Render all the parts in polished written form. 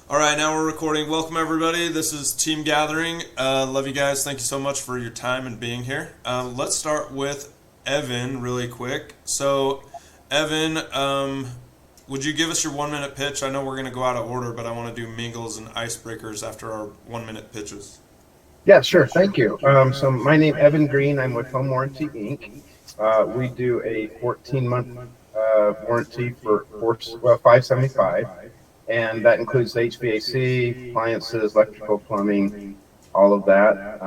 All right, now we're recording. Welcome, everybody. This is Team Gathering. Love you guys. Thank you so much for your time and being here. Let's start with Evan really quick. So, Evan, would you give us your 1 minute pitch? I know we're going to go out of order, but I want to do mingles and icebreakers after our 1 minute pitches. Yeah, sure. Thank you. So my name Evan Green. I'm with Home Warranty Inc. We do a 14-month warranty for 575, and that includes HVAC, appliances, electrical, plumbing, all of that.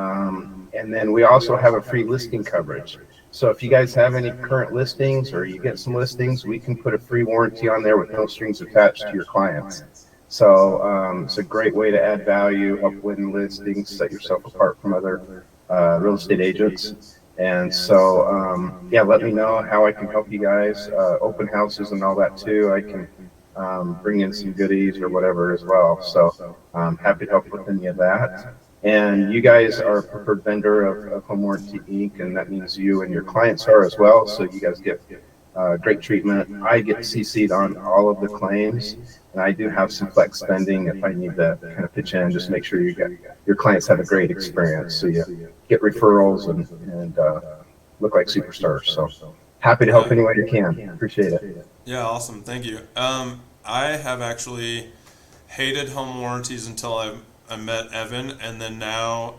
And then we also have a free listing coverage. So if you guys have any current listings or you get some listings, we can put a free warranty on there with no strings attached to your clients. So it's a great way to add value, help win listings, set yourself apart from other real estate agents. And so, yeah, let me know how I can help you guys. Open houses and all that too. I can bring in some goodies or whatever as well. So I'm happy to help with any of that. And you guys are a preferred vendor of Home Warranty Inc., and that means you and your clients are as well. So you guys get great treatment. I get CC'd on all of the claims, and I do have some flex spending if I need to kind of pitch in, just make sure your clients have a great experience. So you get referrals and look like superstars. So happy to help any way you can. Appreciate it. Yeah, awesome. Thank you. I have actually hated home warranties until I met Evan, and then now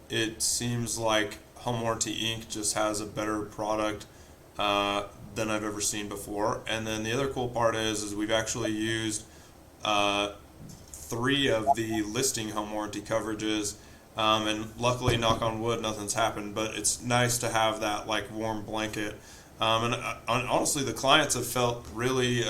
it seems like Home Warranty Inc. just has a better product than I've ever seen before. And then the other cool part is we've actually used 3 of the listing home warranty coverages, and luckily, knock on wood, nothing's happened. But it's nice to have that like warm blanket. And honestly, the clients have felt really,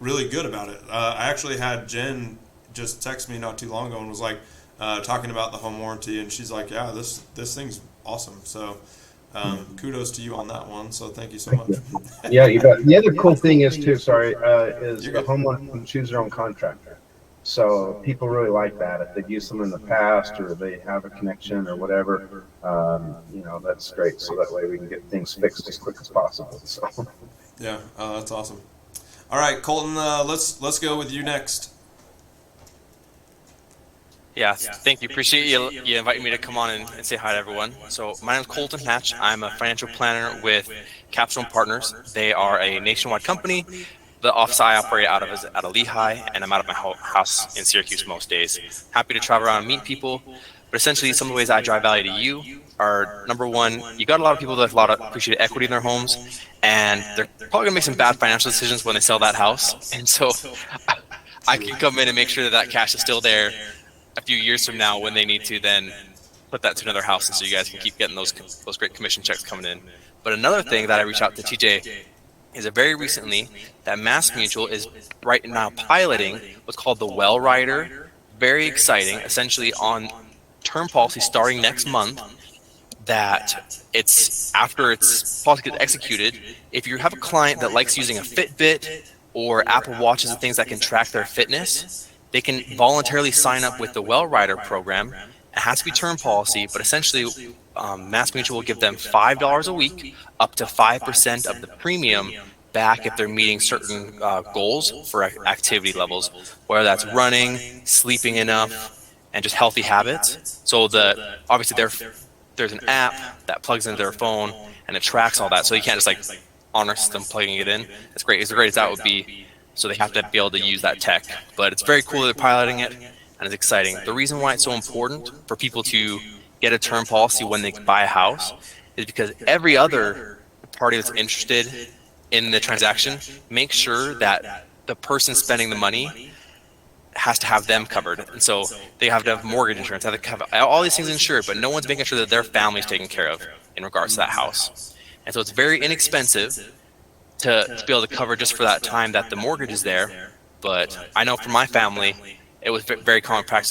really good about it. I actually had Jen just text me not too long ago and was like talking about the home warranty, and she's like, "Yeah, this thing's awesome." So. Kudos to you on that one. So thank you so much. Yeah, you bet. The other cool thing is too, is You're the good. homeowner can choose their own contractor. So people really like that. If they've used them in the past or they have a connection or whatever, that's great. So that way we can get things fixed as quick as possible. So Yeah, that's awesome. All right, Colton, let's go with you next. Yeah, thank you. Appreciate you inviting me to come on and say hi to everyone. So my name is Colton Hatch. I'm a financial planner with Capstone Partners. They are a nationwide company. The office I operate out of is out of Lehigh, and I'm out of my house in Syracuse most days. Happy to travel around and meet people. But essentially, some of the ways I drive value to you are, number one, you got a lot of people that have a lot of appreciated equity in their homes, and they're probably gonna make some bad financial decisions when they sell that house. And so I can come in and make sure that cash is still there a few years from now when they need to then put that to another house, and so you guys can keep getting those great commission checks coming in. But another thing that I reached out to TJ is that very recently that Mass Mutual is right now piloting what's called the Well Rider. Very exciting, essentially on term policy starting next month, that it's after its policy gets executed, if you have a client that likes using a Fitbit or Apple Watches and things that can track their fitness, they can voluntarily sign up with the Well Rider program. It has to be term policy, but essentially Mass Mutual will give them $5 a week, up to 5% of the premium back if they're meeting certain goals for activity levels, whether that's running, sleeping enough, and just healthy habits. So obviously there's an app that plugs into their phone and it tracks all that. So you can't just like on our system plugging it in. It's great. As great as that would be. So they have to be able to use that tech. But it's very cool that they're piloting it, and it's exciting. The reason why it's so important for people to get a term policy when they buy a house is because every other party that's interested in the transaction makes sure that the person spending the money has to have them covered. And so they have to have mortgage insurance, have to have all these things insured, but no one's making sure that their family's taken care of in regards to that house. And so it's very inexpensive to be able to cover just for that time that the mortgage is there. But I know for my family, it was very common practice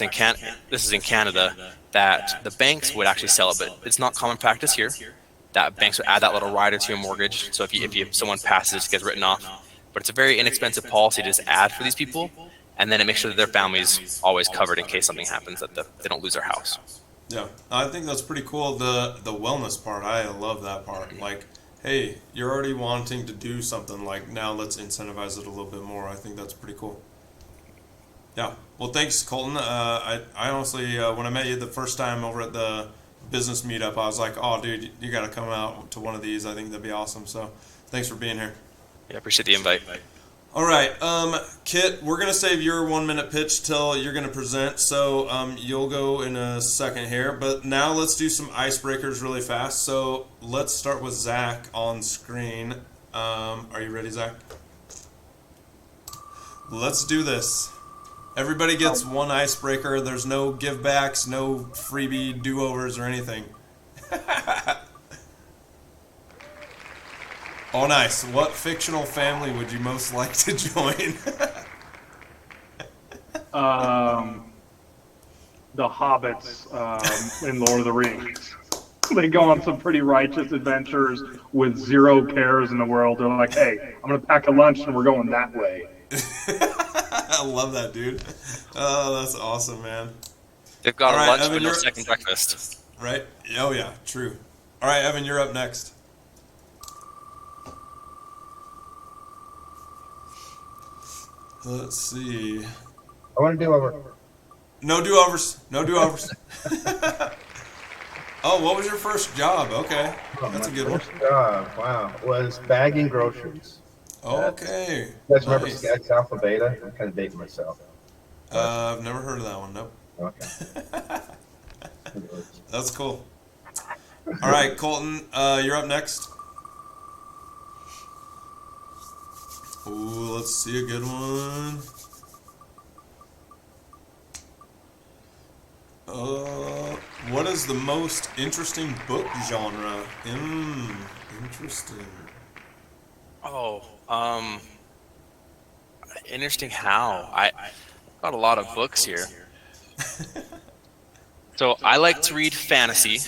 this is in Canada, that the banks would actually sell it, but it's not common practice here. That banks would add that little rider to your mortgage. So if someone passes, it gets written off. But it's a very inexpensive policy to just add for these people, and then it makes sure that their family's always covered in case something happens, that they don't lose their house. Yeah, I think that's pretty cool. The wellness part, I love that part. Like, hey, you're already wanting to do something, like now let's incentivize it a little bit more. I think that's pretty cool. Yeah. Well, thanks, Colton. I honestly, when I met you the first time over at the business meetup, I was like, oh, dude, you got to come out to one of these. I think that'd be awesome. So thanks for being here. Yeah, appreciate the invite. All right, Kit, we're gonna save your 1 minute pitch till you're gonna present, so you'll go in a second here. But now let's do some icebreakers really fast. So let's start with Zach on screen. Are you ready, Zach? Let's do this. Everybody gets one icebreaker. There's no give backs, no freebie do overs or anything. Oh, nice. What fictional family would you most like to join? The hobbits in Lord of the Rings. They go on some pretty righteous adventures with zero cares in the world. They're like, hey, I'm going to pack a lunch and we're going that way. I love that, dude. Oh, that's awesome, man. They've got All a right, lunch Evan, but no you're- second breakfast. Right? Oh, yeah, true. All right, Evan, you're up next. Let's see. I want to do over. No do-overs. No do-overs. Oh, what was your first job? Okay. That's a My good one. first job, wow, was bagging groceries. Okay. You guys remember Nice. Skaggs Alpha Beta? I'm kind of dating myself. I've never heard of that one. Nope. Okay. That's cool. All right, Colton, you're up next. Ooh, let's see a good one. What is the most interesting book genre? Interesting. Oh, interesting how. I got a lot of books here. So I like to read fantasy.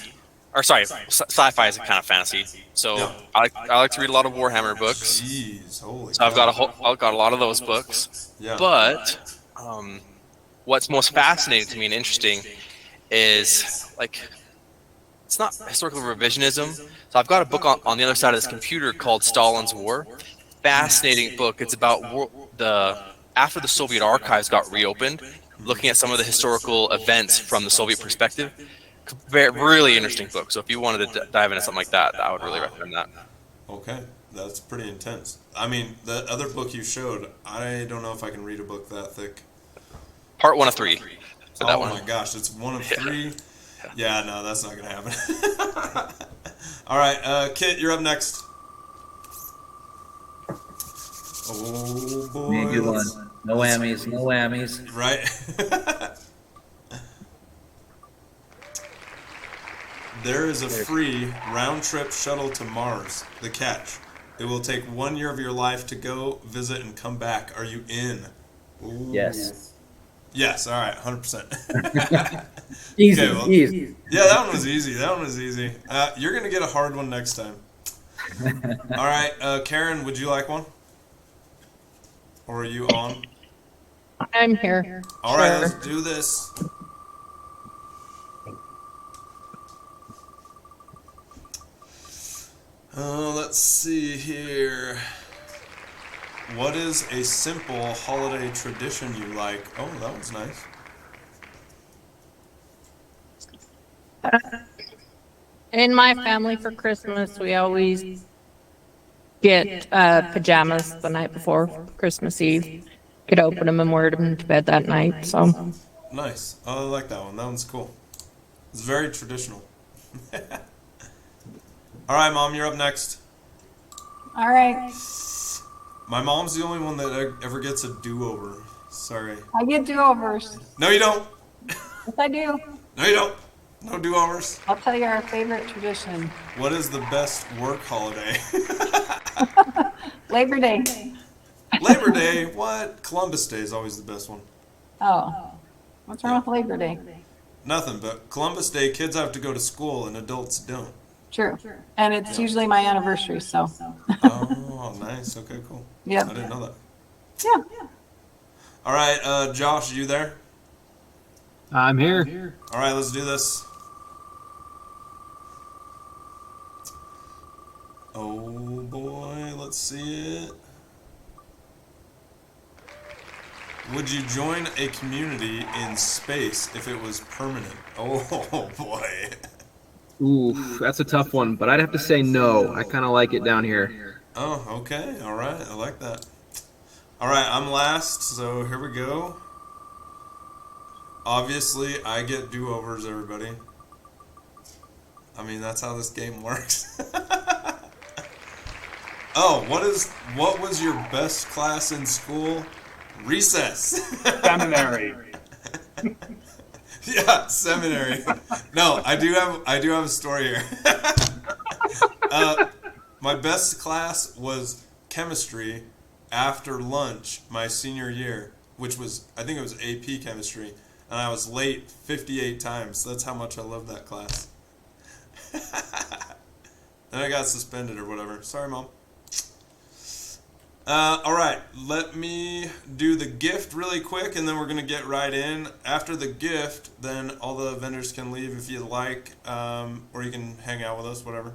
Or sorry, sci-fi is a kind of fantasy. So Yeah. I like to read a lot of Warhammer books. Jeez, holy So I've cow. got a lot of those books. Yeah. But what's most fascinating to me and interesting is like it's not historical revisionism. So I've got a book on the other side of this computer called Stalin's War. Fascinating book. It's about after the Soviet archives got reopened, looking at some of the historical events from the Soviet perspective. Really interesting book. So if you wanted to dive into something like that, I would really recommend that. Okay, that's pretty intense. I mean, the other book you showed, I don't know if I can read a book that thick. Part 1 of 3 for that Oh one. my gosh, it's one of 3. Yeah, no, that's not gonna happen. All right, Kit, you're up next. Oh boy, Me a good one. No whammies, no whammies. right? There is a free round-trip shuttle to Mars. The catch: it will take 1 year of your life to go, visit, and come back. Are you in? Ooh. Yes. Yes. All right. 100%. Easy, Okay, well- easy. Yeah, that one was easy. That one was easy. You're gonna get a hard one next time. All right, Karen, would you like one? Or are you on? I'm here. All right, Sure. let's do this. Let's see here. What is a simple holiday tradition you like? Oh, that one's nice. In my family for Christmas, we always get pajamas the night before Christmas Eve. Could open them and wear them to bed that night. So Nice. Oh, I like that one. That one's cool. It's very traditional. All right, Mom, you're up next. All right. My mom's the only one that ever gets a do-over. Sorry. I get do-overs. No, you don't. Yes, I do. No, you don't. No do-overs. I'll tell you our favorite tradition. What is the best work holiday? Labor Day. Labor Day. What? Columbus Day is always the best one. Oh, what's wrong with Labor Day? Nothing, but Columbus Day, kids have to go to school and adults don't. True. And it's usually my anniversary, so. Oh, nice. Okay, cool. Yep. I didn't know that. Yeah. All right, Josh, you there? I'm here. All right, let's do this. Oh boy, let's see it. Would you join a community in space if it was permanent? Oh boy. Ooh, that's a tough one, but I'd have to say no. I kind of like it down here. Oh, okay. All right. I like that. All right. I'm last, so here we go. Obviously, I get do-overs, everybody. I mean, that's how this game works. Oh, what was your best class in school? Recess. Seminary. Yeah, seminary. No, I do have a story here. My best class was chemistry after lunch my senior year, which was, I think it was AP chemistry, and I was late 58 times. That's how much I loved that class. Then I got suspended or whatever. Sorry, Mom. All right, let me do the gift really quick, and then we're going to get right in. After the gift, then all the vendors can leave if you like, or you can hang out with us, whatever.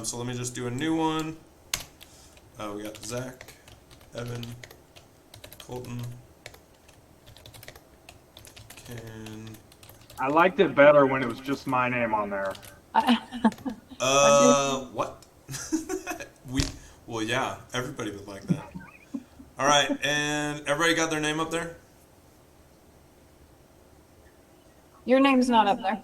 So let me just do a new one. We got Zach, Evan, Colton, Ken. I liked it better when it was just my name on there. What? Well, yeah, everybody would like that. All right, and everybody got their name up there? Your name's not up there.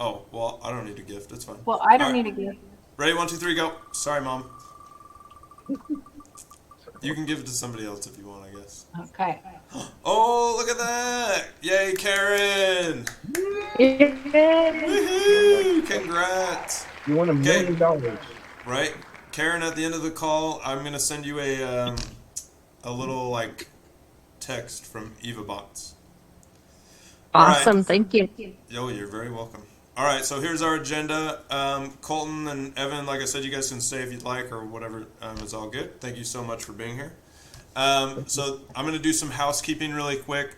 Oh, well, I don't need a gift. It's fine. Well, I don't All right. need a gift. Ready? 1, 2, 3, go. Sorry, Mom. You can give it to somebody else if you want, I guess. Okay. Oh, look at that! Yay, Karen! Yeah. Woohoo! Congrats! You won $1 million. Right, Karen. At the end of the call, I'm gonna send you a little like text from EvaBots. Awesome. Thank you. Yo, you're very welcome. All right, so here's our agenda. Colton and Evan, like I said, you guys can stay if you'd like or whatever. It's all good. Thank you so much for being here. So I'm going to do some housekeeping really quick.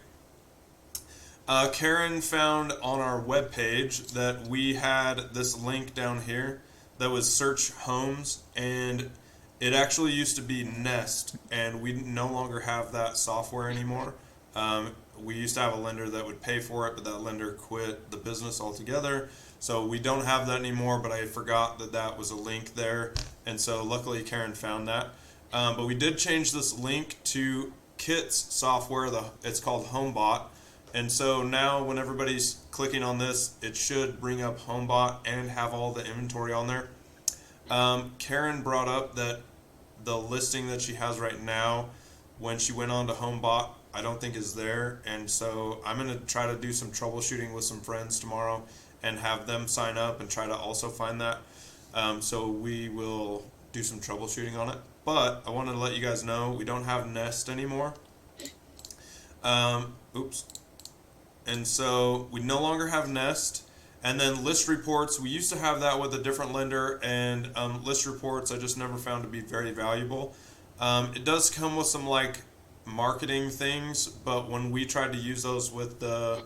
Karen found on our webpage that we had this link down here that was search homes, and it actually used to be Nest, and we no longer have that software anymore. We used to have a lender that would pay for it, but that lender quit the business altogether. So we don't have that anymore, but I forgot that that was a link there. And so luckily Karen found that. But we did change this link to Kit's software. It's called HomeBot. And so now when everybody's clicking on this, it should bring up HomeBot and have all the inventory on there. Karen brought up that the listing that she has right now, when she went on to HomeBot, I don't think is there, and so I'm going to try to do some troubleshooting with some friends tomorrow and have them sign up and try to also find that. So we will do some troubleshooting on it. But I wanted to let you guys know we don't have Nest anymore. Oops. And so we no longer have Nest. And then list reports, we used to have that with a different lender, and list reports I just never found to be very valuable. It does come with some like marketing things, but when we tried to use those with the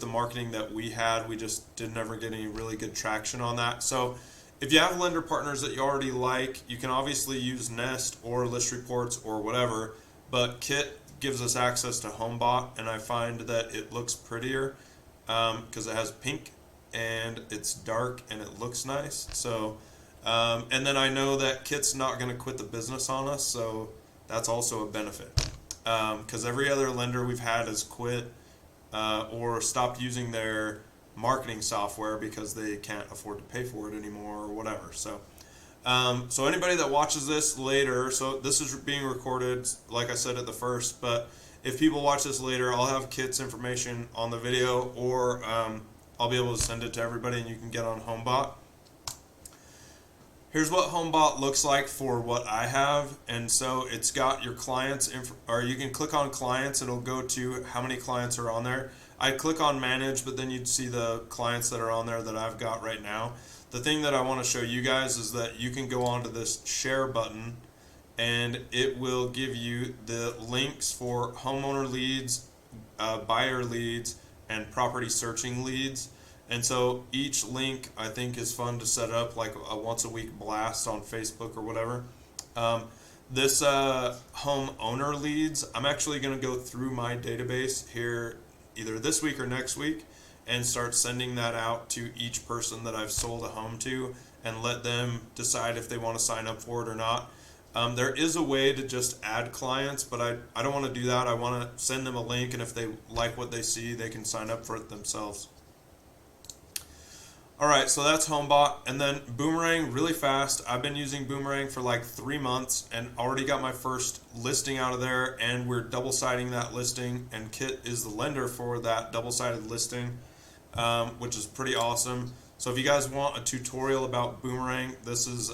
marketing that we had, we just did never get any really good traction on that. So if you have lender partners that you already like, you can obviously use Nest or list reports or whatever, but Kit gives us access to HomeBot, and I find that it looks prettier because it has pink and it's dark and it looks nice. So and then I know that Kit's not going to quit the business on us, so that's also a benefit, because every other lender we've had has quit or stopped using their marketing software because they can't afford to pay for it anymore or whatever. So, so anybody that watches this later, so this is being recorded, like I said at the first, but if people watch this later, I'll have Kit's information on the video, or I'll be able to send it to everybody and you can get on HomeBot. Here's what HomeBot looks like for what I have, and so it's got your clients, or you can click on clients, it'll go to how many clients are on there. I'd click on manage, but then you'd see the clients that are on there that I've got right now. The thing that I want to show you guys is that you can go onto this share button, and it will give you the links for homeowner leads, buyer leads, and property searching leads. And so each link I think is fun to set up, like a once a week blast on Facebook or whatever. This home owner leads, I'm actually going to go through my database here either this week or next week and start sending that out to each person that I've sold a home to and let them decide if they want to sign up for it or not. There is a way to just add clients, but I don't want to do that. I want to send them a link, and if they like what they see, they can sign up for it themselves. All right, so that's HomeBot. And then Boomerang, really fast. I've been using Boomerang for like 3 months and already got my first listing out of there, and we're double-siding that listing, and Kit is the lender for that double-sided listing, which is pretty awesome. So if you guys want a tutorial about Boomerang, this is,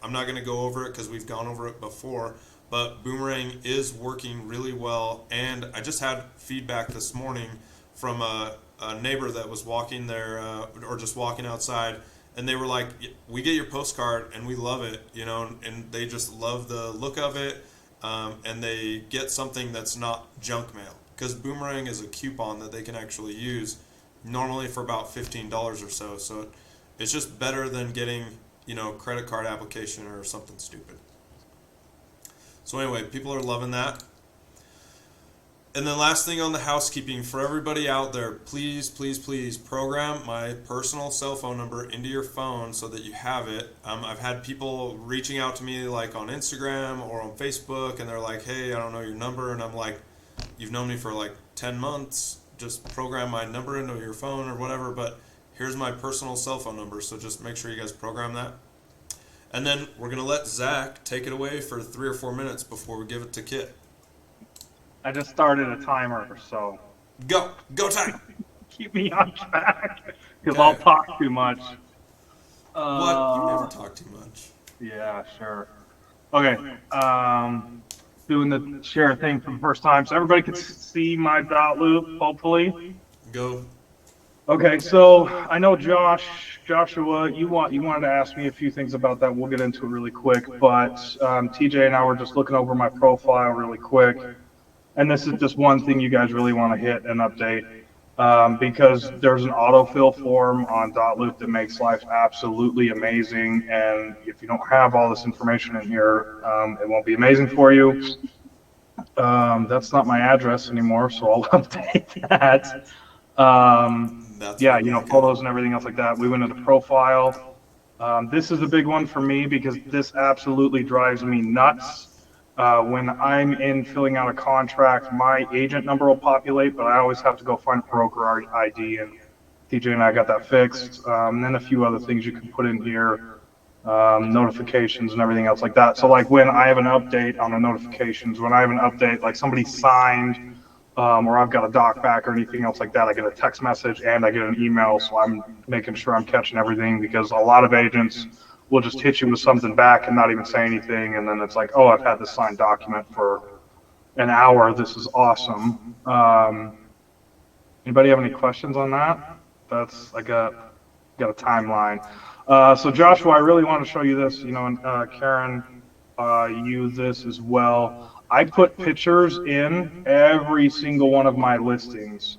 I'm not going to go over it because we've gone over it before, but Boomerang is working really well. And I just had feedback this morning from a neighbor that was walking there or just walking outside, and they were like, we get your postcard and we love it, you know, and they just love the look of it, and they get something that's not junk mail, because Boomerang is a coupon that they can actually use normally for about $15 or so. So it's just better than getting, you know, credit card application or something stupid. So anyway, people are loving that. And then last thing on the housekeeping, for everybody out there, please, please, please program my personal cell phone number into your phone so that you have it. I've had people reaching out to me like on Instagram or on Facebook, and they're like, hey, I don't know your number. And I'm like, you've known me for like 10 months. Just program my number into your phone or whatever. But here's my personal cell phone number, so just make sure you guys program that. And then we're going to let Zach take it away for 3 or 4 minutes before we give it to Kit. I just started a timer, so Go time. keep me on track because Okay. I'll talk too much. What? You never talk too much. Yeah, sure. Okay. Doing the share thing for the first time, so everybody can see my dot loop, hopefully. Go. Okay, so I know Joshua, you wanted to ask me a few things about that. We'll get into it really quick, but TJ and I were just looking over my profile really quick, and this is just one thing you guys really want to hit and update, because there's an autofill form on Dotloop that makes life absolutely amazing, and if you don't have all this information in here, it won't be amazing for you. That's not my address anymore, so I'll update that. Yeah, you know, photos and everything else like that. We went into profile. This is a big one for me because this absolutely drives me nuts. When I'm in filling out a contract, my agent number will populate, but I always have to go find a broker ID, and TJ and I got that fixed. And then a few other things you can put in here, notifications and everything else like that. So like when I have an update on the notifications, when I have an update, like somebody signed, or I've got a doc back or anything else like that, I get a text message and I get an email, so I'm making sure I'm catching everything, because a lot of agents will just hit you with something back and not even say anything, and then it's like, oh, I've had this signed document for an hour, this is awesome. Anybody have any questions on that? That's, I got a timeline. So Joshua, I really want to show you this, you know, and Karen, you this as well. I put pictures in every single one of my listings,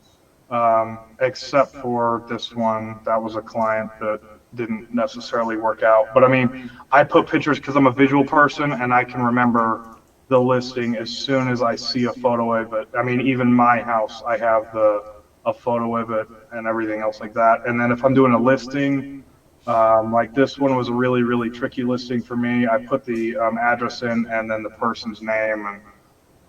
except for this one. That was a client that didn't necessarily work out. But I mean, I put pictures because I'm a visual person and I can remember the listing as soon as I see a photo of it. I mean, even my house, I have a photo of it and everything else like that. And then if I'm doing a listing, like this one was a really, really tricky listing for me. I put the address in and then the person's name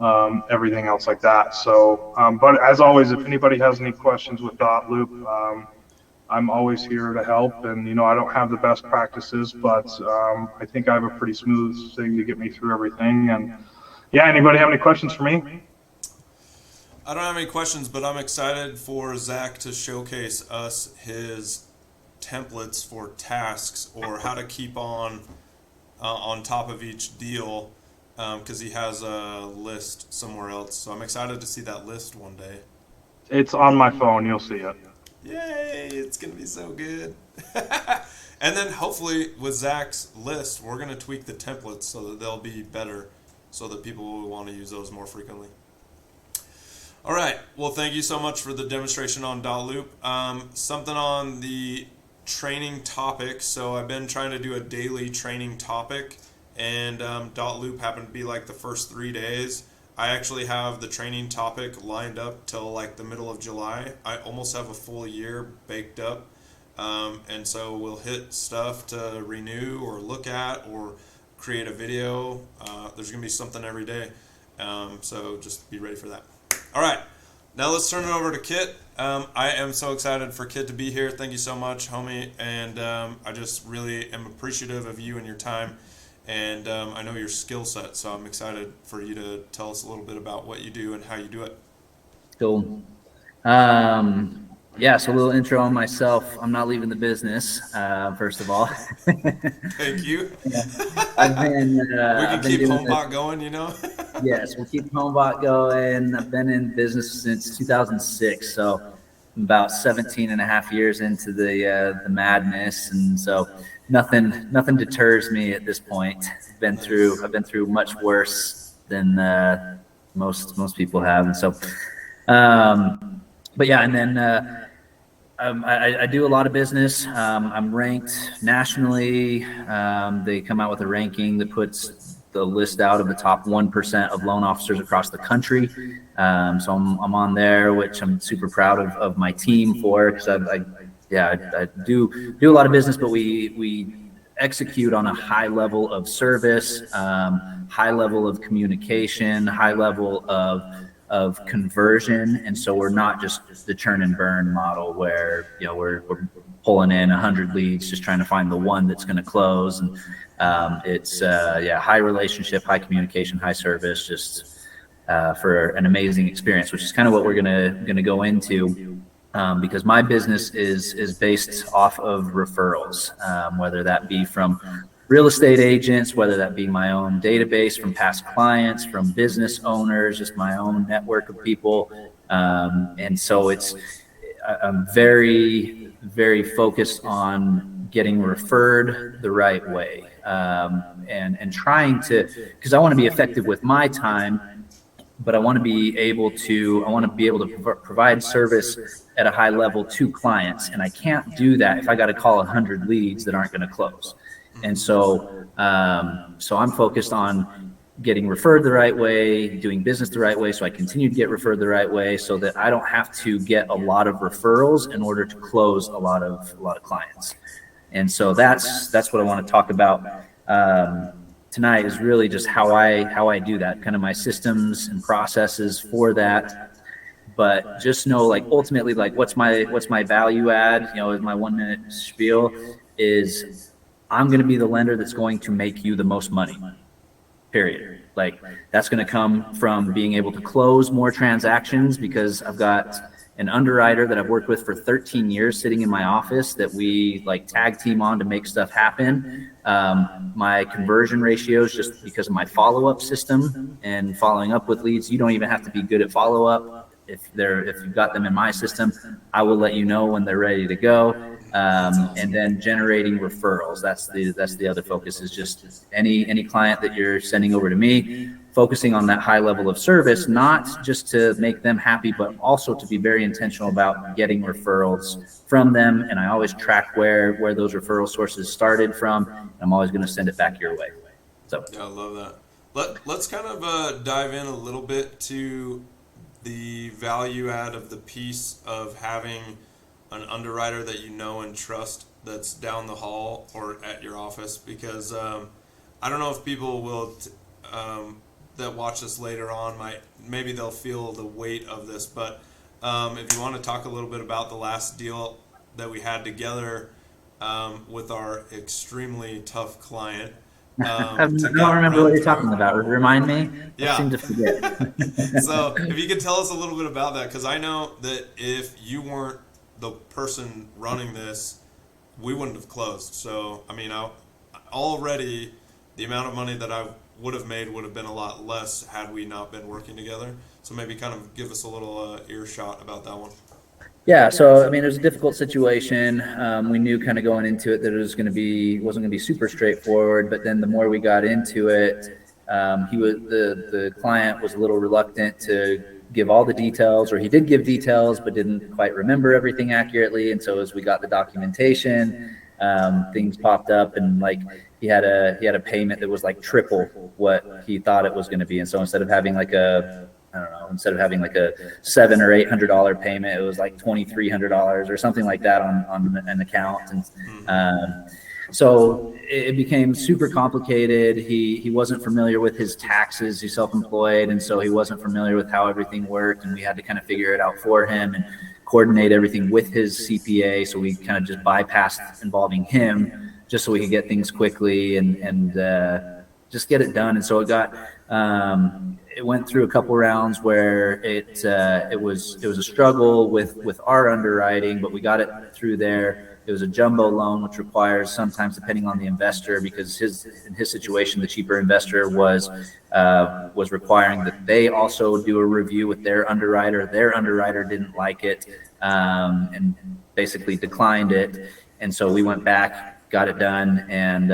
and everything else like that. So, but as always, if anybody has any questions with Dotloop, I'm always here to help. And, you know, I don't have the best practices, but I think I have a pretty smooth thing to get me through everything. And yeah, anybody have any questions for me? I don't have any questions, but I'm excited for Zach to showcase us his templates for tasks, or how to keep on top of each deal, because he has a list somewhere else. So I'm excited to see that list one day. It's on my phone. You'll see it. Yay, it's going to be so good. And then hopefully with Zach's list, we're going to tweak the templates so that they'll be better, so that people will want to use those more frequently. All right. Well, thank you so much for the demonstration on Dotloop. Something on the training topic. So I've been trying to do a daily training topic, and Dot Loop happened to be like the first 3 days. I actually have the training topic lined up till like the middle of July. I almost have a full year baked up. And so we'll hit stuff to renew or look at or create a video. There's going to be something every day. So just be ready for that. All right. Now let's turn it over to Kit. I am so excited for Kit to be here. Thank you so much, homie. And I just really am appreciative of you and your time. And I know your skill set, so I'm excited for you to tell us a little bit about what you do and how you do it. Cool. Yeah, so a little intro on myself. I'm not leaving the business, first of all. Thank you. I've been. We can keep doing HomeBot going, you know? Yes, we'll keep HomeBot going. I've been in business since 2006, so I'm about 17 and a half years into the madness, and so nothing deters me at this point. I've been through much worse than most people have, and so. But yeah, and then I do a lot of business. I'm ranked nationally. They come out with a ranking that puts the list out of the top 1% of loan officers across the country. So I'm on there, which I'm super proud of my team for, because I do a lot of business, but we execute on a high level of service, high level of communication, high level of conversion. And so we're not just the churn and burn model where, we're pulling in 100 leads, just trying to find the one that's going to close. And it's high relationship, high communication, high service, just for an amazing experience, which is kind of what we're gonna go into, because my business is based off of referrals, whether that be from real estate agents, whether that be my own database from past clients, from business owners, just my own network of people. And so I'm very, very focused on getting referred the right way, and trying to, because I want to be effective with my time, but I want to be able to provide service at a high level to clients. And I can't do that if I got to call 100 leads that aren't going to close. And so I'm focused on getting referred the right way, doing business the right way, so I continue to get referred the right way, so that I don't have to get a lot of referrals in order to close a lot of clients. And so that's what I want to talk about tonight, is really just how I do that, kind of my systems and processes for that. But just know, like, ultimately, like, what's my value add, is my 1 minute spiel is, I'm going to be the lender that's going to make you the most money, period. Like, that's going to come from being able to close more transactions, because I've got an underwriter that I've worked with for 13 years sitting in my office that we tag team on to make stuff happen. My conversion ratios, just because of my follow-up system and following up with leads, you don't even have to be good at follow-up. If you've got them in my system, I will let you know when they're ready to go. And then generating referrals. That's the other focus, is just any client that you're sending over to me, focusing on that high level of service, not just to make them happy, but also to be very intentional about getting referrals from them. And I always track where those referral sources started from. And I'm always going to send it back your way. So yeah, I love that. Let's kind of dive in a little bit to the value add of the piece of having an underwriter that you know and trust that's down the hall or at your office, because I don't know if people will that watch this later on maybe they'll feel the weight of this, but if you want to talk a little bit about the last deal that we had together with our extremely tough client. I don't remember what you're talking about. Remind me. Yeah. I seem to forget. So if you could tell us a little bit about that, because I know that if you weren't the person running this, we wouldn't have closed. So, I mean, already the amount of money that I would have made would have been a lot less had we not been working together. So maybe kind of give us a little earshot about that one. Yeah, so I mean, it was a difficult situation. We knew kind of going into it that it wasn't going to be super straightforward. But then the more we got into it, the client was a little reluctant to give all the details, or he did give details but didn't quite remember everything accurately. And so as we got the documentation, things popped up, and he had a payment that was like triple what he thought it was going to be. And so instead of having like a, I don't know, instead of having like a $700 or $800 payment, it was like $2,300 or something like that on an account. And so it became super complicated. He wasn't familiar with his taxes. He's self-employed, and so he wasn't familiar with how everything worked, and we had to kind of figure it out for him and coordinate everything with his CPA. So we kind of just bypassed involving him just so we could get things quickly and just get it done. And so it went through a couple rounds where it was a struggle with our underwriting, but we got it through there. It was a jumbo loan, which requires sometimes, depending on the investor, because in his situation, the cheaper investor was requiring that they also do a review with their underwriter. Their underwriter didn't like it and basically declined it. And so we went back, got it done, and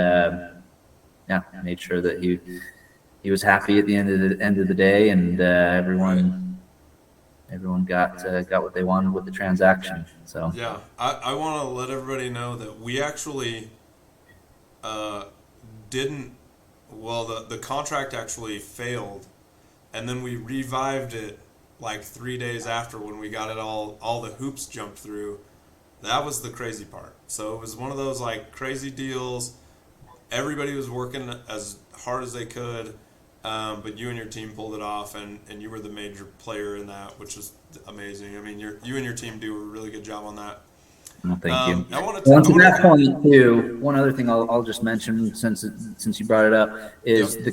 made sure that he was happy at the end of the day, and everyone got what they wanted with the transaction. So yeah, I want to let everybody know that we actually didn't. Well, the contract actually failed, and then we revived it like 3 days after when we got it all the hoops jumped through. That was the crazy part. So it was one of those like crazy deals. Everybody was working as hard as they could. But you and your team pulled it off, and you were the major player in that, which is amazing. I mean, you and your team do a really good job on that. Well, thank you. To that point too, one other thing I'll just mention since you brought it up is the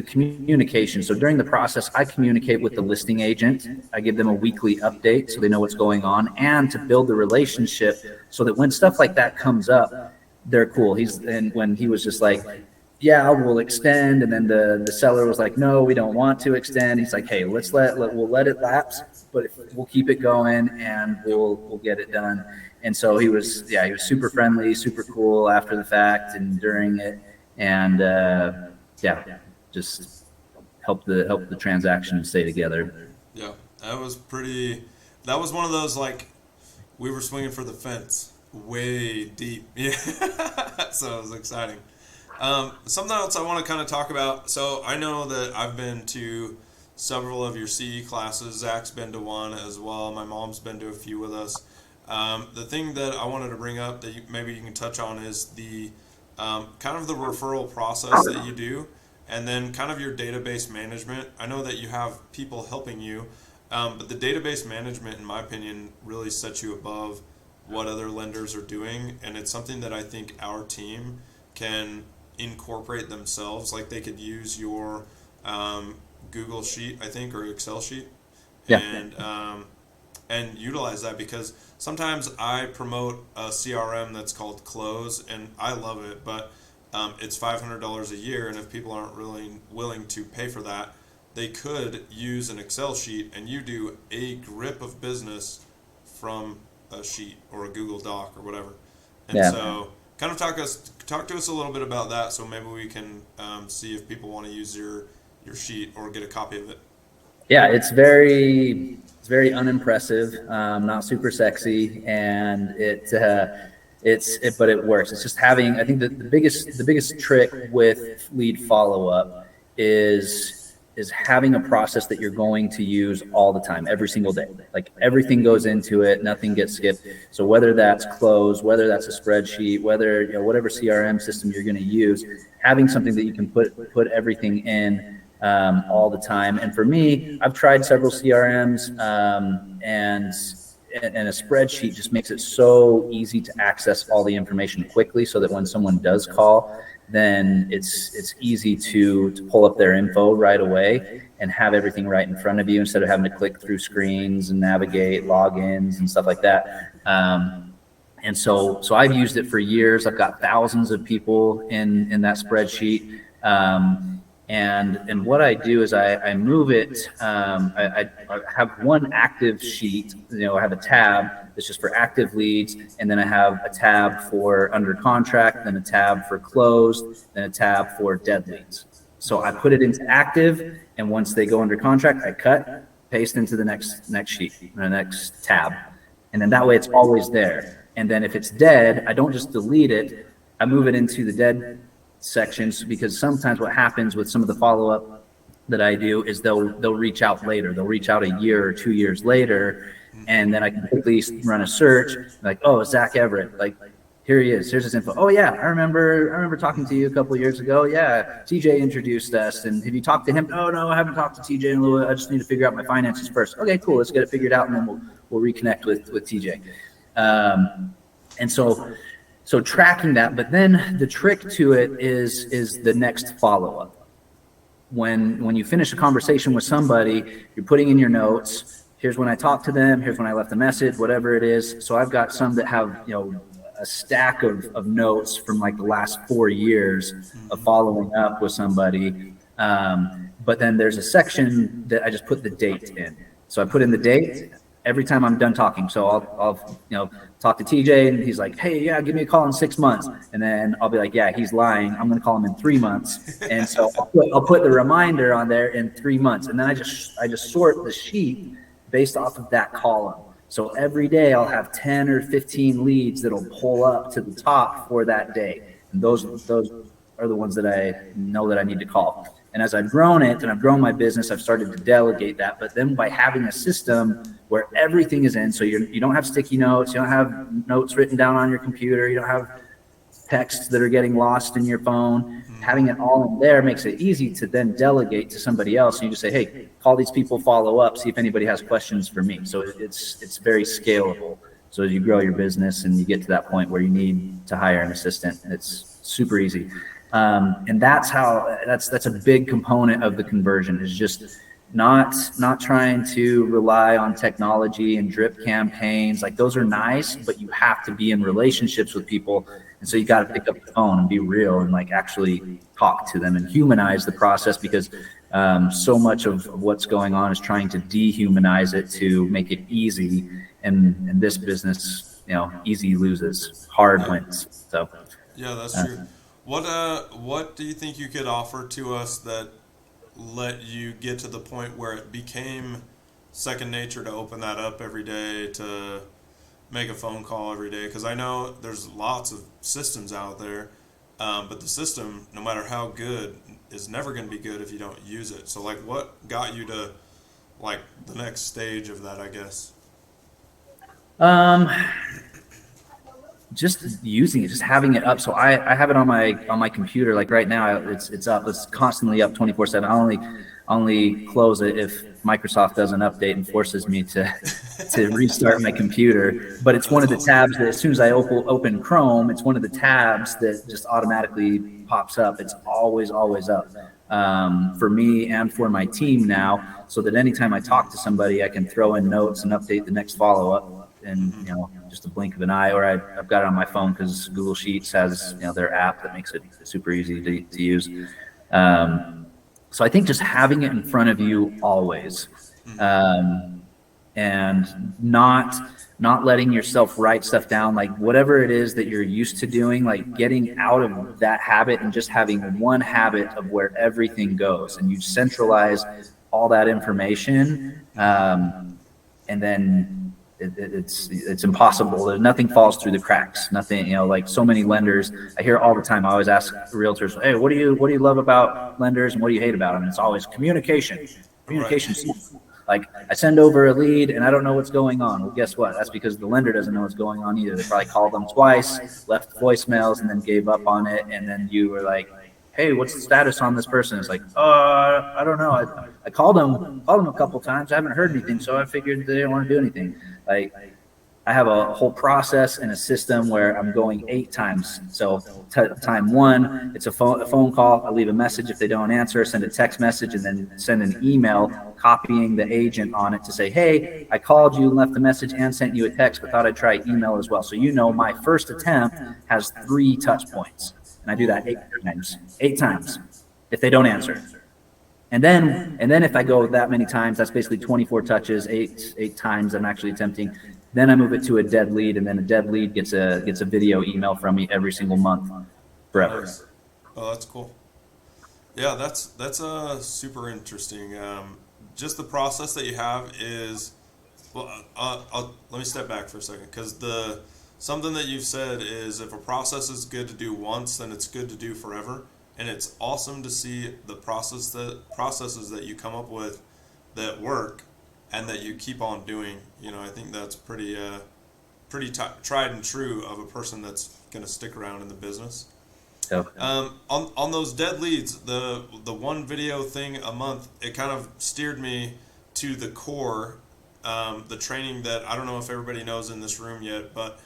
communication. So during the process, I communicate with the listing agent. I give them a weekly update so they know what's going on, and to build the relationship so that when stuff like that comes up, they're cool. When he was just like, yeah, we'll extend. And then the seller was like, no, we don't want to extend. He's like, hey, we'll let it lapse, but we'll keep it going and we'll get it done. And so he was super friendly, super cool after the fact and during it. And just help the transaction stay together. Yeah, that was one of those, like, we were swinging for the fence way deep. Yeah. So it was exciting. Something else I want to kind of talk about. So I know that I've been to several of your CE classes. Zach's been to one as well. My mom's been to a few with us. The thing that I wanted to bring up that maybe you can touch on is the kind of the referral process that you do, and then kind of your database management. I know that you have people helping you, but the database management, in my opinion, really sets you above what other lenders are doing, and it's something that I think our team can incorporate themselves. Like, they could use your Google sheet, I think, or Excel sheet, and utilize that, because sometimes I promote a CRM that's called Close, and I love it, but it's $500 a year, and if people aren't really willing to pay for that, they could use an Excel sheet, and you do a grip of business from a sheet or a Google Doc or whatever. And so kind of talk to us a little bit about that, so maybe we can see if people want to use your sheet or get a copy of it. Yeah, it's very unimpressive, not super sexy, and but it works. It's just having, I think the biggest trick with lead follow-up is having a process that you're going to use all the time, every single day. Like, everything goes into it, nothing gets skipped. So whether that's Close, whether that's a spreadsheet, whether, whatever CRM system you're going to use, having something that you can put everything in all the time. And for me, I've tried several CRMs, and a spreadsheet just makes it so easy to access all the information quickly, so that when someone does call, then it's easy to pull up their info right away and have everything right in front of you, instead of having to click through screens and navigate logins and stuff like that. And so I've used it for years. I've got thousands of people in that spreadsheet. And what I do is I move it. I have one active sheet. I have a tab that's just for active leads, and then I have a tab for under contract, then a tab for closed, then a tab for dead leads. So I put it into active, and once they go under contract, I cut, paste into the next sheet, the next tab, and then that way it's always there. And then if it's dead, I don't just delete it. I move it into the dead sections, because sometimes what happens with some of the follow-up that I do is they'll reach out later. They'll reach out a year or 2 years later, and then I can quickly run a search like, oh, Zach Everett, like, here he is. Here's his info. Oh yeah, I remember talking to you a couple of years ago. Yeah, TJ introduced us, and have you talked to him? Oh no, I haven't talked to TJ in a little bit. I just need to figure out my finances first. Okay, cool. Let's get it figured out, and then we'll reconnect with TJ. And so tracking that, but then the trick to it is the next follow up. When you finish a conversation with somebody, you're putting in your notes. Here's when I talked to them. Here's when I left a message. Whatever it is. So I've got some that have a stack of notes from like the last 4 years of following up with somebody. But then there's a section that I just put the date in. So I put in the date every time I'm done talking. So I'll talk to TJ, and he's like, hey, yeah, give me a call in 6 months. And then I'll be like, yeah, he's lying. I'm going to call him in 3 months. And so I'll put the reminder on there in 3 months. And then I just sort the sheet based off of that column. So every day I'll have 10 or 15 leads that'll pull up to the top for that day. And those are the ones that I know that I need to call. And as I've grown it and I've grown my business, I've started to delegate that. But then by having a system where everything is in, so you don't have sticky notes, you don't have notes written down on your computer, you don't have texts that are getting lost in your phone. Having it all in there makes it easy to then delegate to somebody else. And you just say, hey, call these people, follow up, see if anybody has questions for me. So it's very scalable. So as you grow your business and you get to that point where you need to hire an assistant, it's super easy. And that's a big component of the conversion, is just not trying to rely on technology and drip campaigns. Like, those are nice, but you have to be in relationships with people. And so you got to pick up the phone and be real and like actually talk to them and humanize the process, because so much of what's going on is trying to dehumanize it to make it easy. And in this business, easy loses, hard wins. So yeah, that's true. What do you think you could offer to us that let you get to the point where it became second nature to open that up every day, to make a phone call every day? Because I know there's lots of systems out there, but the system, no matter how good, is never going to be good if you don't use it. So like, what got you to like the next stage of that, I guess? Just using it, just having it up. So I have it on my computer. Like right now, it's up. It's constantly up 24/7. I only close it if Microsoft does an update and forces me to restart my computer. But it's one of the tabs that as soon as I open Chrome, it's one of the tabs that just automatically pops up. It's always up for me and for my team now, so that anytime I talk to somebody, I can throw in notes and update the next follow-up. And just a blink of an eye, or I've got it on my phone because Google Sheets has their app that makes it super easy to use. So I think just having it in front of you always, and not letting yourself write stuff down, like whatever it is that you're used to doing, like getting out of that habit and just having one habit of where everything goes, and you centralize all that information, and then it's impossible. Nothing falls through the cracks. Nothing, like so many lenders, I hear all the time. I always ask realtors, hey, what do you love about lenders and what do you hate about them? And it's always communication. Like, I send over a lead and I don't know what's going on. Well, guess what? That's because the lender doesn't know what's going on either. They probably called them twice, left voicemails, and then gave up on it. And then you were like, hey, what's the status on this person? It's like, I don't know. I called them a couple times. I haven't heard anything, so I figured they didn't want to do anything. Like, I have a whole process and a system where I'm going 8 times. So time 1, it's a phone call. I leave a message. If they don't answer, send a text message, and then send an email copying the agent on it to say, hey, I called you, left a message, and sent you a text, but thought I'd try email as well. So my first attempt has 3 touch points. And I do that 8 times if they don't answer. And then if I go that many times, that's basically 24 touches, 8 times I'm actually attempting. Then I move it to a dead lead, and then a dead lead gets a video email from me every single month forever. Nice. Oh, that's cool. Yeah, that's super interesting. Just the process that you have is, well, let me step back for a second, because something that you've said is, if a process is good to do once, then it's good to do forever. and it's awesome to see the processes that you come up with that work and that you keep on doing. I think that's pretty tried and true of a person that's going to stick around in the business. Okay. On those dead leads, the one video thing a month, it kind of steered me to the core, the training that I don't know if everybody knows in this room yet, but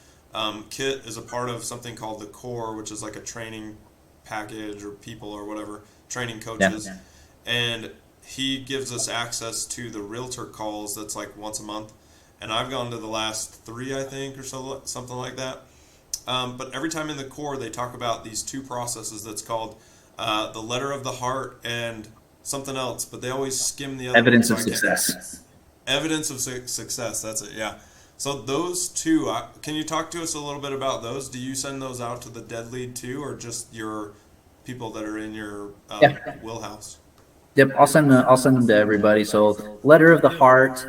Kit is a part of something called the core, which is like a training package or people or whatever, training coaches. Yeah. And he gives us access to the realtor calls that's like once a month. And I've gone to the last 3, I think, or so, something like that. But every time in the core, they talk about these 2 processes that's called the letter of the heart and something else, but they always skim the other Evidence one, of so I can't- success. Evidence of success, that's it, yeah. So those 2, can you talk to us a little bit about those? Do you send those out to the dead lead too, or just your people that are in your wheelhouse? Yep, I'll send them to everybody. So, letter of the heart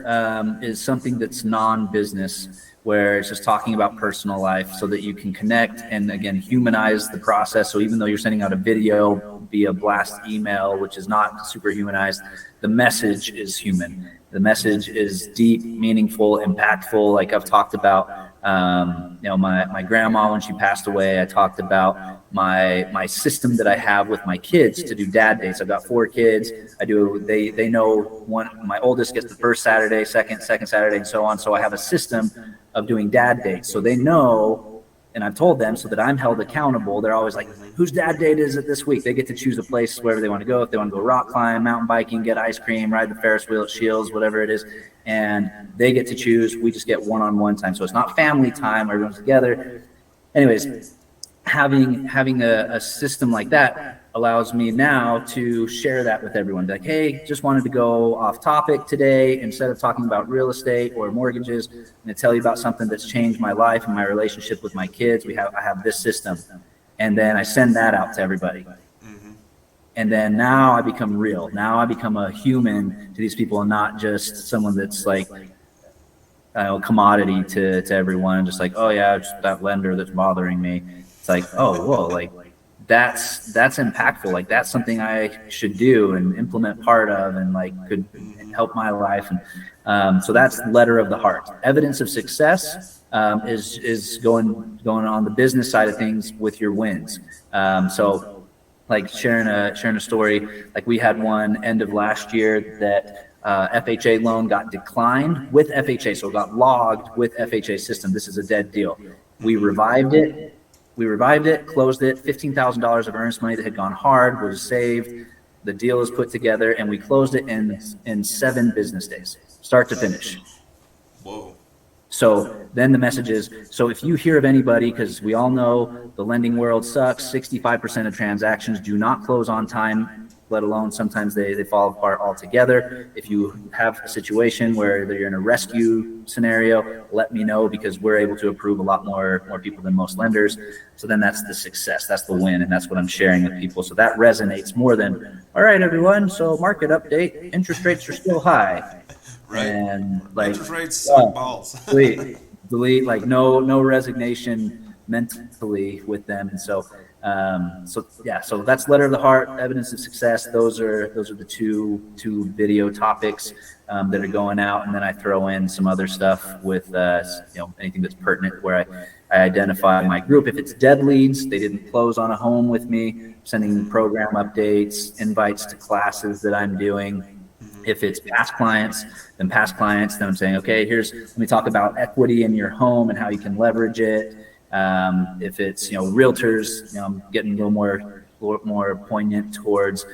is something that's non-business, where it's just talking about personal life, so that you can connect and again humanize the process. So even though you're sending out a video via blast email, which is not super humanized, the message is human. The message is deep, meaningful, impactful. Like I've talked about, my grandma when she passed away. I talked about my system that I have with my kids to do dad dates. I've got 4 kids. They know one. My oldest gets the first Saturday, second Saturday, and so on. So I have a system of doing dad dates. So they know, and I've told them so that I'm held accountable. They're always like, whose dad date is it this week? They get to choose a place wherever they want to go. If they want to go rock climb, mountain biking, get ice cream, ride the Ferris wheel at Shields, whatever it is. And they get to choose. We just get one-on-one time. So it's not family time where everyone's together. Anyways, having a system like that allows me now to share that with everyone. Like, hey, just wanted to go off topic today. Instead of talking about real estate or mortgages, I'm going to tell you about something that's changed my life and my relationship with my kids. I have this system. And then I send that out to everybody. Mm-hmm. And then now I become real. Now I become a human to these people and not just someone that's like a commodity to everyone. Just like, oh yeah, it's that lender that's bothering me. It's like, oh, whoa, like that's impactful. Like that's something I should do and implement part of, and like could help my life. And so that's letter of the heart. Evidence of success is going on the business side of things with your wins. So like sharing a story, like we had one end of last year that FHA loan got declined with FHA, so it got logged with FHA system. This is a dead deal. We revived it, closed it. $15,000 of earnest money that had gone hard was saved. The deal is put together, and we closed it in 7 business days, start to finish. Whoa. So then the message is, so if you hear of anybody, because we all know the lending world sucks, 65% of transactions do not close on time, let alone sometimes they fall apart altogether. If you have a situation where you're in a rescue scenario, let me know, because we're able to approve a lot more people than most lenders. So then that's the success, that's the win, and that's what I'm sharing with people. So that resonates more than, all right, everyone, so market update, interest rates are still high. Right. And like interest rates suck balls. delete, like no resignation mentally with them. And so so that's letter of the heart, evidence of success. Those are the two video topics that are going out, and then I throw in some other stuff with anything that's pertinent, where I identify my group. If it's dead leads, they didn't close on a home with me, sending program updates, invites to classes that I'm doing. If it's past clients, then I'm saying, okay, let me talk about equity in your home and how you can leverage it. If it's, realtors, I'm getting a little more poignant towards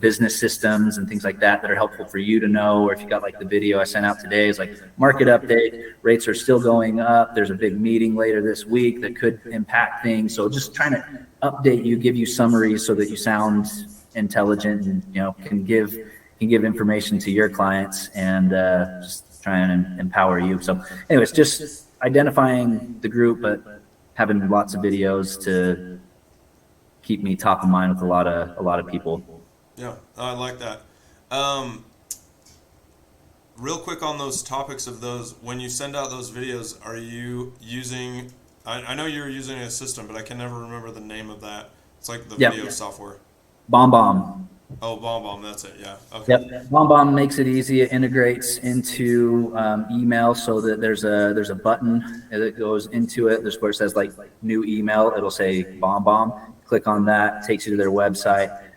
business systems and things like that are helpful for you to know. Or if you got like the video I sent out today is like market update, rates are still going up. There's a big meeting later this week that could impact things. So just trying to update you, give you summaries so that you sound intelligent and, can give information to your clients, and just try and empower you. So anyways, just identifying the group, but having lots of videos to keep me top of mind with a lot of people. Yeah, I like that. Real quick on those topics of those, when you send out those videos, are you using, I know you're using a system, but I can never remember the name of that. It's like the video software. BombBomb. Oh, BombBomb, that's it. Yeah. Okay. Yep. BombBomb makes it easy. It integrates into email so that there's a button that goes into it. There's where it says like new email. It'll say BombBomb. Click on that, takes you to their website.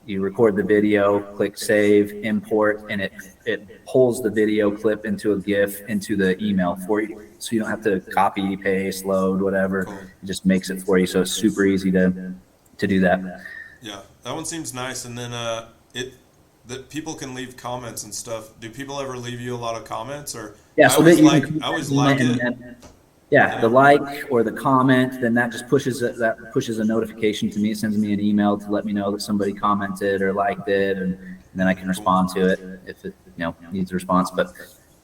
You record the video, click save, import, and it pulls the video clip into a GIF into the email for you. So you don't have to copy, paste, load, whatever. Cool. It just makes it for you. So it's super easy to do that. Yeah, that one seems nice. And then that people can leave comments and stuff. Do people ever leave you a lot of comments, or Yeah, I so that always like it. Yeah, the like or the comment, then that just pushes a notification to me. It sends me an email to let me know that somebody commented or liked it, and then I can respond to it if it needs a response. But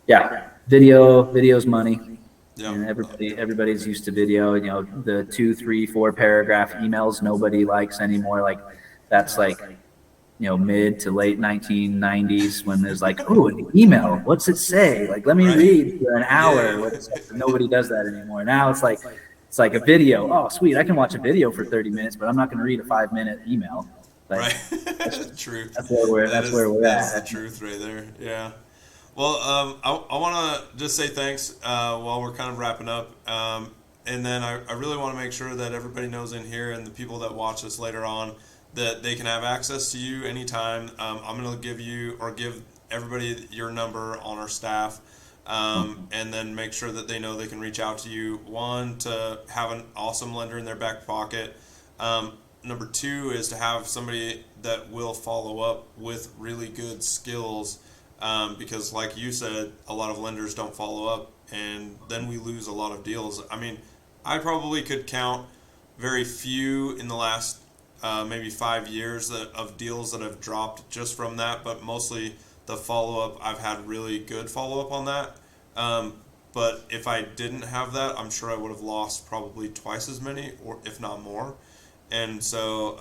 yeah, video's money. Yeah. And everybody's used to video. The 2, 3, 4 paragraph emails nobody likes anymore. Like that's like mid to late 1990s when there's like, oh, an email. What's it say? Like, let me read for an hour. Yeah. Nobody does that anymore. Now it's like a video. Oh, sweet. I can watch a video for 30 minutes, but I'm not going to read a 5-minute email. Like, Right. True. That's where we're That's at. That's the truth right there. Yeah. Well, I want to just say thanks while we're kind of wrapping up. And then I really want to make sure that everybody knows in here and the people that watch this later on that they can have access to you anytime. I'm going to give everybody your number on our staff, and then make sure that they know they can reach out to you. One, to have an awesome lender in their back pocket. Number 2 is to have somebody that will follow up with really good skills, because like you said, a lot of lenders don't follow up, and then we lose a lot of deals. I mean, I probably could count very few in the last maybe 5 years of deals that have dropped just from that, but mostly the follow-up, I've had really good follow-up on that. But if I didn't have that, I'm sure I would have lost probably twice as many, or if not more. And so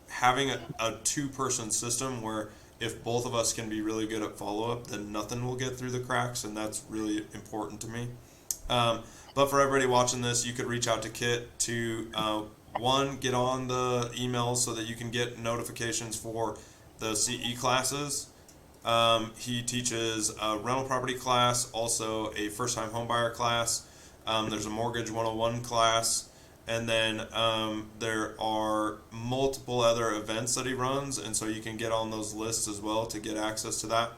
having a 2-person system where if both of us can be really good at follow-up, then nothing will get through the cracks, and that's really important to me. But for everybody watching this, you could reach out to Kit to one, get on the emails so that you can get notifications for the CE classes. He teaches a rental property class, also a first-time homebuyer class. There's a mortgage 101 class, and then there are multiple other events that he runs, and so you can get on those lists as well to get access to that.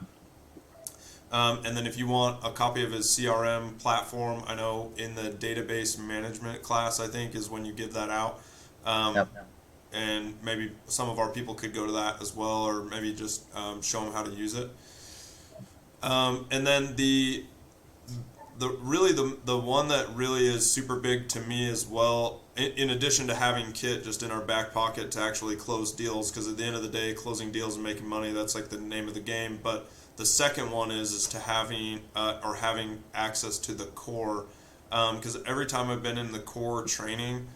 And then if you want a copy of his CRM platform, I know in the database management class, I think, is when you give that out. Yep. And maybe some of our people could go to that as well, or maybe just show them how to use it. And then the one that really is super big to me as well, in addition to having Kit just in our back pocket to actually close deals, because at the end of the day, closing deals and making money, that's like the name of the game. But the second one is to having access to the core, because every time I've been in the core training,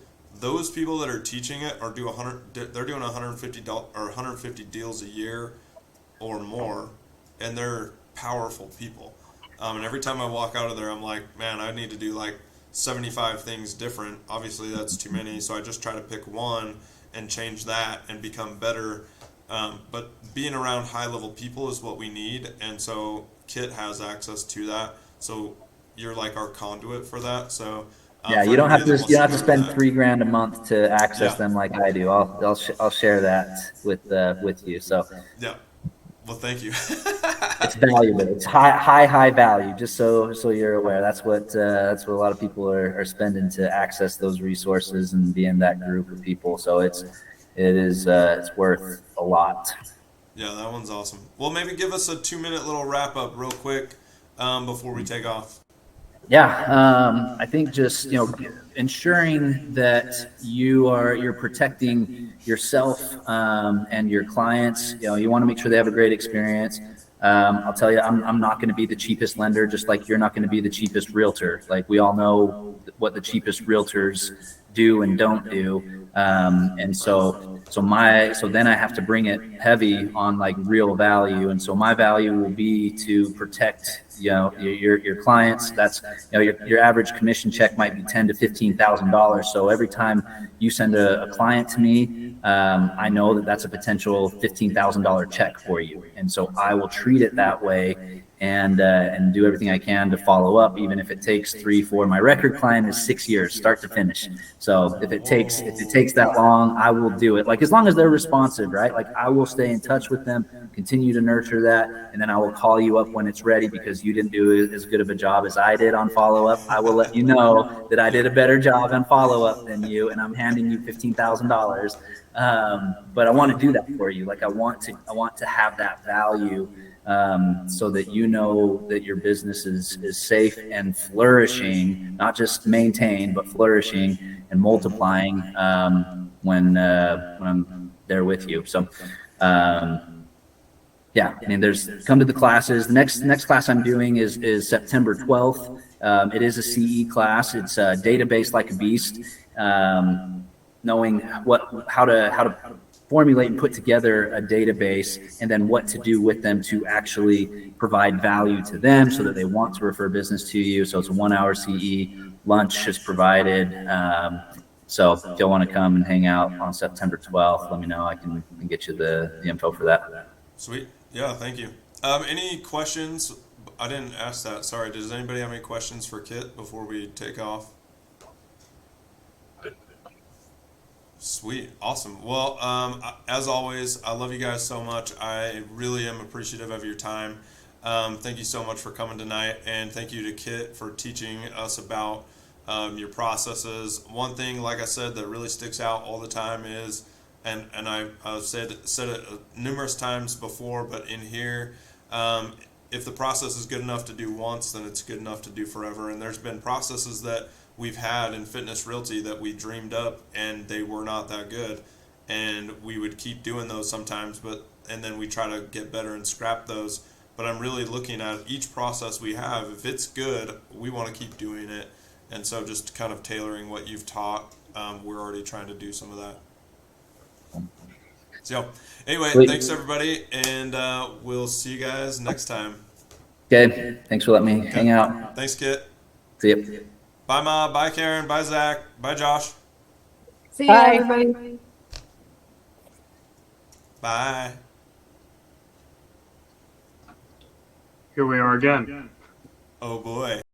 those people that are teaching it are they're doing 150 deals a year or more, and they're powerful people. And every time I walk out of there, I'm like, man, I need to do like 75 things different. Obviously, that's too many, so I just try to pick one and change that and become better. But being around high-level people is what we need, and so Kit has access to that. So you're like our conduit for that. So yeah, you don't have to spend $3,000 a month to access them like I do. I'll share that with you. So yeah, well, thank you. It's valuable. It's high value. Just so you're aware, that's what a lot of people are spending to access those resources and be in that group of people. So it's worth a lot. Yeah, that one's awesome. Well, maybe give us a 2-minute little wrap up real quick before we take off. Yeah, I think just ensuring that you're protecting yourself and your clients. You want to make sure they have a great experience. I'll tell you, I'm not going to be the cheapest lender, just like you're not going to be the cheapest realtor. Like we all know what the cheapest realtors do and don't do, and so then I have to bring it heavy on like real value, and so my value will be to protect your clients. That's your average commission check might be $10,000 to $15,000. So every time you send a client to me, I know that that's a potential $15,000 check for you, and so I will treat it that way and do everything I can to follow up, even if it takes 3, 4. My record client is 6 years, start to finish. So if it takes that long, I will do it. Like, as long as they're responsive, right? Like, I will stay in touch with them, continue to nurture that, and then I will call you up when it's ready because you didn't do as good of a job as I did on follow up. I will let you know that I did a better job on follow up than you, and I'm handing you $15,000. But I want to do that for you. Like, I want to have that value, so that you know that your business is safe and flourishing, not just maintained, but flourishing and multiplying, when I'm there with you. So, yeah, I mean, come to the classes. The next class I'm doing is September 12th. It is a CE class. It's database like a beast, knowing how to formulate and put together a database, and then what to do with them to actually provide value to them so that they want to refer business to you. So it's a 1-hour CE. Lunch is provided. So if you'll want to come and hang out on September 12th, let me know. I can get you the info for that. Sweet. Yeah, thank you. Any questions? I didn't ask that. Sorry. Does anybody have any questions for Kit before we take off? Sweet. Awesome. Well, as always, I love you guys so much. I really am appreciative of your time. Thank you so much for coming tonight, and thank you to Kit for teaching us about your processes. One thing, like I said, that really sticks out all the time is, and I've said it numerous times before, but in here, if the process is good enough to do once, then it's good enough to do forever. And there's been processes that we've had in Fitness Realty that we dreamed up, and they were not that good, and we would keep doing those sometimes, and then we try to get better and scrap those. But I'm really looking at each process we have. If it's good, we want to keep doing it. And so just kind of tailoring what you've taught, we're already trying to do some of that. So anyway, thanks everybody, and we'll see you guys next time. Okay, thanks for letting me hang out. Thanks, Kit. See you. Bye, Ma. Bye, Karen. Bye, Zach. Bye, Josh. See you, Bye. everybody. Bye. Here we are again. Oh boy.